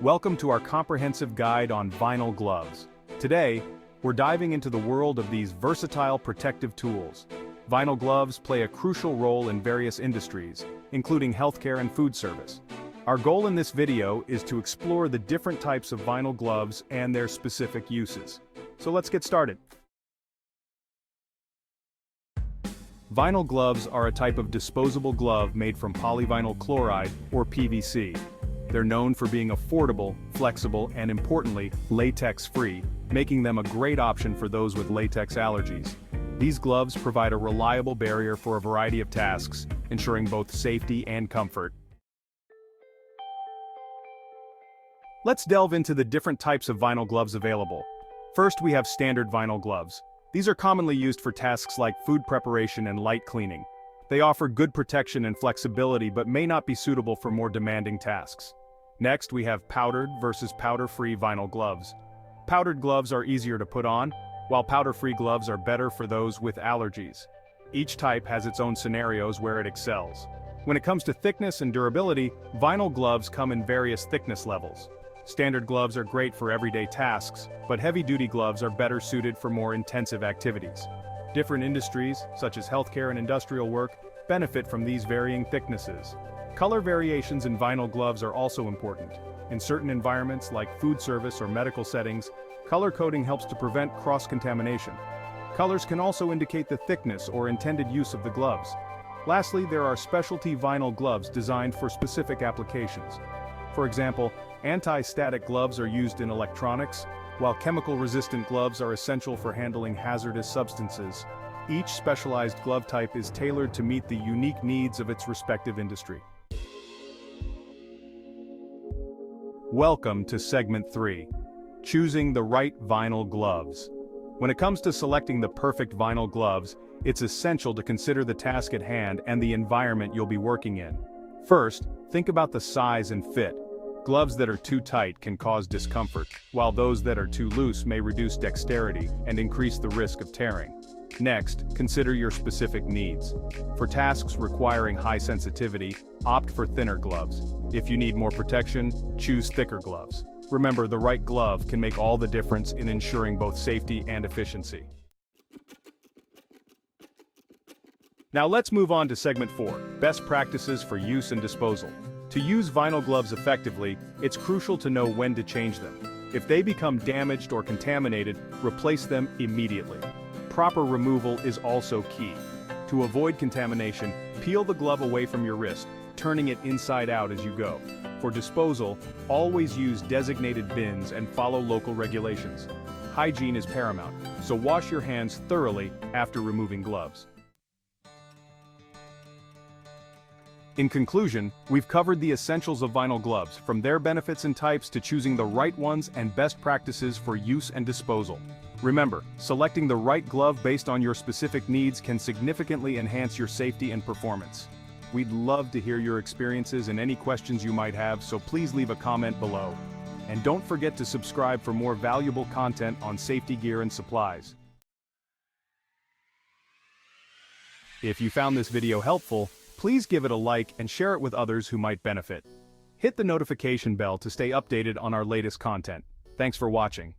Welcome to our comprehensive guide on vinyl gloves. Today, we're diving into the world of these versatile protective tools. Vinyl gloves play a crucial role in various industries, including healthcare and food service. Our goal in this video is to explore the different types of vinyl gloves and their specific uses. So let's get started. Vinyl gloves are a type of disposable glove made from polyvinyl chloride, or PVC. They're known for being affordable, flexible, and importantly, latex-free, making them a great option for those with latex allergies. These gloves provide a reliable barrier for a variety of tasks, ensuring both safety and comfort. Let's delve into the different types of vinyl gloves available. First, we have standard vinyl gloves. These are commonly used for tasks like food preparation and light cleaning. They offer good protection and flexibility but may not be suitable for more demanding tasks. Next, we have powdered versus powder-free vinyl gloves. Powdered gloves are easier to put on, while powder-free gloves are better for those with allergies. Each type has its own scenarios where it excels. When it comes to thickness and durability, vinyl gloves come in various thickness levels. Standard gloves are great for everyday tasks, but heavy-duty gloves are better suited for more intensive activities. Different industries, such as healthcare and industrial work, benefit from these varying thicknesses. Color variations in vinyl gloves are also important. In certain environments like food service or medical settings, color coding helps to prevent cross-contamination. Colors can also indicate the thickness or intended use of the gloves. Lastly, there are specialty vinyl gloves designed for specific applications. For example, anti-static gloves are used in electronics, while chemical-resistant gloves are essential for handling hazardous substances. Each specialized glove type is tailored to meet the unique needs of its respective industry. Welcome to Segment 3. Choosing the right vinyl gloves. When it comes to selecting the perfect vinyl gloves, it's essential to consider the task at hand and the environment you'll be working in. First, think about the size and fit. Gloves that are too tight can cause discomfort, while those that are too loose may reduce dexterity and increase the risk of tearing. Next, consider your specific needs. For tasks requiring high sensitivity, opt for thinner gloves. If you need more protection, choose thicker gloves. Remember, the right glove can make all the difference in ensuring both safety and efficiency. Now let's move on to Segment 4, Best Practices for Use and Disposal. To use vinyl gloves effectively, it's crucial to know when to change them. If they become damaged or contaminated, replace them immediately. Proper removal is also key. To avoid contamination, peel the glove away from your wrist, turning it inside out as you go. For disposal, always use designated bins and follow local regulations. Hygiene is paramount, so wash your hands thoroughly after removing gloves. In conclusion, we've covered the essentials of vinyl gloves, from their benefits and types to choosing the right ones and best practices for use and disposal. Remember, selecting the right glove based on your specific needs can significantly enhance your safety and performance. We'd love to hear your experiences and any questions you might have, so please leave a comment below. And don't forget to subscribe for more valuable content on safety gear and supplies. If you found this video helpful, please give it a like and share it with others who might benefit. Hit the notification bell to stay updated on our latest content. Thanks for watching.